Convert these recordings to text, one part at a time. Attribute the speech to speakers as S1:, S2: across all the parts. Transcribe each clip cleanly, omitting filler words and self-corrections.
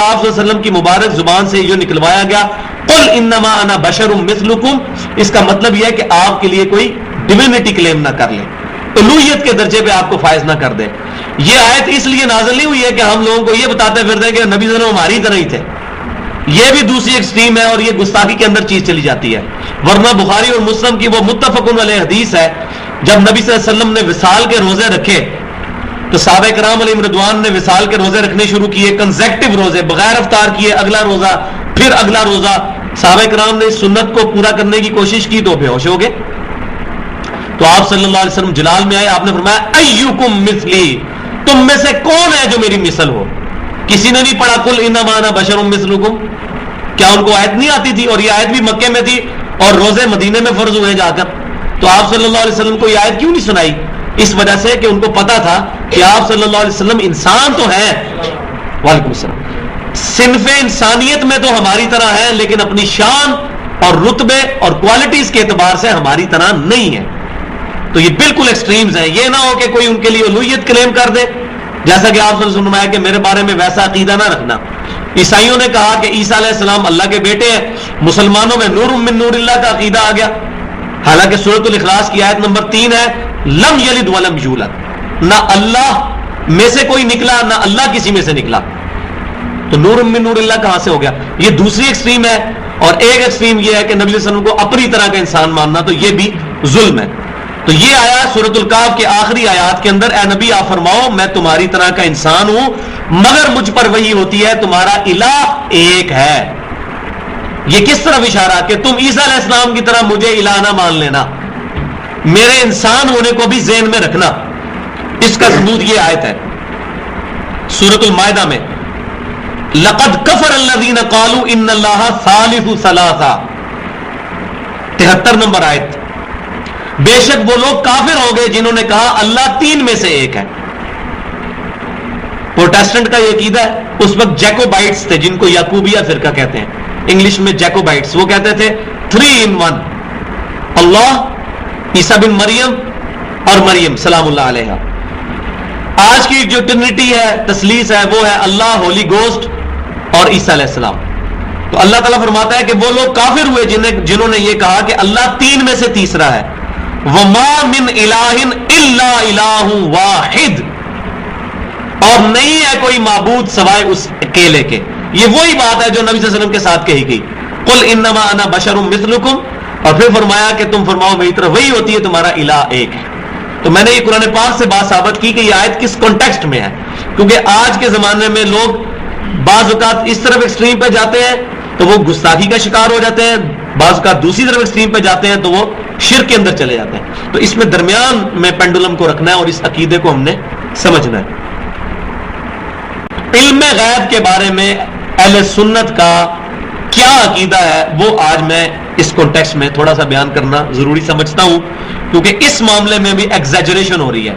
S1: آپ صلی اللہ علیہ وسلم کی مبارک زبان سے جو نکلوایا گیا قل انما انا بشر مثلکم، اس کا مطلب یہ ہے کہ آپ کے لیے کوئی ڈیوینٹی کلیم نہ کر لیں، الوہیت کے درجے پہ آپ کو فائز نہ کر دے. یہ آیت اس لیے نازل نہیں ہوئی ہے کہ ہم لوگوں کو یہ بتاتے پھرتے ہیں کہ نبی صلی اللہ علیہ وسلم ہماری طرح ہی تھے. یہ بھی دوسری ایکسٹریم ہے اور یہ گستاخی کے اندر چیز چلی جاتی ہے. ورنہ بخاری اور مسلم کی وہ متفق علیہ حدیث ہے، جب نبی صلی اللہ علیہ وسلم نے وصال کے روزے رکھے تو صحابہ کرام علیہم رضوان نے وصال کے روزے رکھنے شروع کیے، کنزیکٹو روزے، بغیر افطار کیے، اگلا روزہ پھر اگلا روزہ. صحابہ کرام نے اس سنت کو پورا کرنے کی کوشش کی تو بے ہوش ہو گئے. تو آپ صلی اللہ علیہ وسلم جلال میں آئے، آپ نے فرمایا ایکم مثلی، تم میں سے کون ہے جو میری مثل ہو؟ کسی نے نہیں پڑھا قل انما انا بشر مثلکم؟ کیا ان کو آیت نہیں آتی تھی؟ اور یہ آیت بھی مکے میں تھی اور روزے مدینے میں فرض ہوئے جا کر. تو آپ صلی اللہ علیہ وسلم کو یہ آیت کیوں نہیں سنائی؟ اس وجہ سے کہ ان کو پتا تھا کہ آپ صلی اللہ علیہ وسلم انسان تو ہیں، وعلیکم السلام، صنف انسانیت میں تو ہماری طرح ہیں، لیکن اپنی شان اور رتبے اور کوالٹیز کے اعتبار سے ہماری طرح نہیں ہے. تو یہ بالکل ایکسٹریمز ہیں. یہ نہ ہو کہ کوئی ان کے لیے الوہیت کلیم کر دے، جیسا کہ آپ نے فرمایا کہ میرے بارے میں ویسا عقیدہ نہ رکھنا. عیسائیوں نے کہا کہ عیسیٰ علیہ السلام اللہ کے بیٹے ہیں، مسلمانوں میں نور من نور اللہ کا عقیدہ آ گیا، حالانکہ سورۃ الاخلاص کی آیت نمبر 3 ہے لم یلد ولم یولد، نہ اللہ میں سے کوئی نکلا نہ اللہ کسی میں سے نکلا. تو نور من نور اللہ کہاں سے ہو گیا؟ یہ دوسری ایکسٹریم ہے. اور ایک ایکسٹریم یہ ہے کہ نبی صلی اللہ علیہ وسلم کو اپنی طرح کا انسان ماننا، تو یہ بھی ظلم ہے. تو یہ آیا سورۃ الکہف کے آخری آیات کے اندر، اے نبی آپ فرماؤ میں تمہاری طرح کا انسان ہوں مگر مجھ پر وحی ہوتی ہے تمہارا الہ ایک ہے. یہ کس طرف اشارہ کہ تم عیسیٰ علیہ السلام کی طرح مجھے الہ نہ مان لینا، میرے انسان ہونے کو بھی ذہن میں رکھنا. اس کا ثبوت یہ آیت ہے سورۃ المائدہ میں، لقد کفر الذین قالوا ان اللہ ثالث ثلاثہ، 73 نمبر آیت. بے شک وہ لوگ کافر ہو گئے جنہوں نے کہا اللہ 3 میں سے ایک ہے. پروٹیسٹنٹ کا یہ عقیدہ ہے. اس وقت جیکوبائٹس تھے جن کو یعقوبیہ فرقہ کہتے ہیں، انگلش میں جیکوبائٹس. وہ کہتے تھے 3 in 1، اللہ، عیسیٰ بن مریم اور مریم سلام اللہ علیہ. آج کی جو ٹرینٹی ہے، تثلیث ہے، وہ ہے اللہ، ہولی گوسٹ اور عیسیٰ علیہ السلام. تو اللہ تعالیٰ فرماتا ہے کہ وہ لوگ کافر ہوئے جنہوں نے یہ کہا کہ اللہ 3 میں سے تیسرا ہے. وَمَا مِنْ إِلَٰهٍ إِلَّا إِلَٰهٌ وَاحِدٌ، اور نہیں ہے کوئی معبود سوائے اس اکیلے کے. یہ وہی بات ہے جو نبی صلی اللہ علیہ وسلم کے ساتھ کہی گئی، قُلْ إِنَّمَا أَنَا بَشَرٌ مِثْلُكُمْ، اور پھر فرمایا کہ تم فرماؤ میری طرف وہی ہوتی ہے تمہارا الہ ایک ہے. تو میں نے یہ قرآن پاک سے بات ثابت کی کہ یہ آیت کس کانٹیکسٹ میں ہے، کیونکہ آج کے زمانے میں لوگ بعض اوقات اس طرف ایکسٹریم پہ جاتے ہیں تو وہ گستاخی کا شکار ہو جاتے ہیں، بعض اوقات دوسری طرف ایکسٹریم پہ جاتے ہیں تو وہ شرک کے اندر چلے جاتے ہیں. تو اس میں درمیان میں پینڈولم کو رکھنا ہے اور اس عقیدے کو ہم نے سمجھنا ہے. علم غیب کے بارے میں اہل سنت کا کیا عقیدہ ہے وہ آج میں اس کانٹیکسٹ میں تھوڑا سا بیان کرنا ضروری سمجھتا ہوں، کیونکہ اس معاملے میں بھی ایگزیجریشن ہو رہی ہے.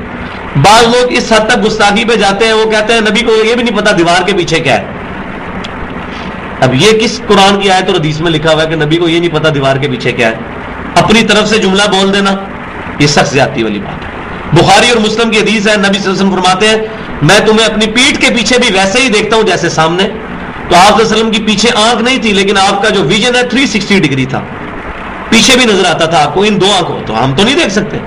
S1: بعض لوگ اس حد تک گستاخی پہ جاتے ہیں، وہ کہتے ہیں نبی کو یہ بھی نہیں پتا دیوار کے پیچھے کیا ہے. اب یہ کس قرآن کی آیت اور حدیث میں لکھا ہوا ہے کہ نبی کو یہ نہیں پتا دیوار کے پیچھے کیا ہے؟ اپنی طرف سے جملہ بول دینا یہ سخت زیادتی والی بات ہے. بخاری اور مسلم کی حدیث ہے، نبی صلی اللہ علیہ وسلم فرماتے ہیں میں تمہیں اپنی پیٹھ کے پیچھے بھی ویسے ہی دیکھتا ہوں جیسے سامنے. تو آپ صلی اللہ علیہ وسلم کی پیچھے آنکھ نہیں تھی، لیکن آپ کا جو ویژن ہے 360 ڈگری تھا، پیچھے بھی نظر آتا تھا آپ کو ان 2 آنکھوں. تو ہم تو نہیں دیکھ سکتے،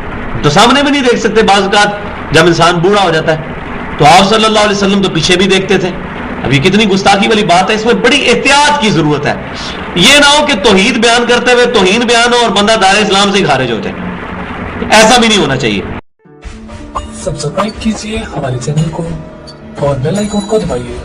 S1: تو سامنے بھی نہیں دیکھ سکتے بعض اوقات جب انسان بوڑھا ہو جاتا ہے. تو آپ صلی اللہ علیہ وسلم تو پیچھے بھی دیکھتے تھے. اب یہ کتنی گستاخی والی بات ہے، اس میں بڑی احتیاط کی ضرورت ہے. یہ نہ ہو کہ توحید بیان کرتے ہوئے توہین بیان ہو اور بندہ دار اسلام سے خارج ہو جائے. ایسا بھی نہیں ہونا چاہیے.
S2: سبسکرائب کیجیے ہمارے چینل کو اور بیل آئیکن کو دبائیے.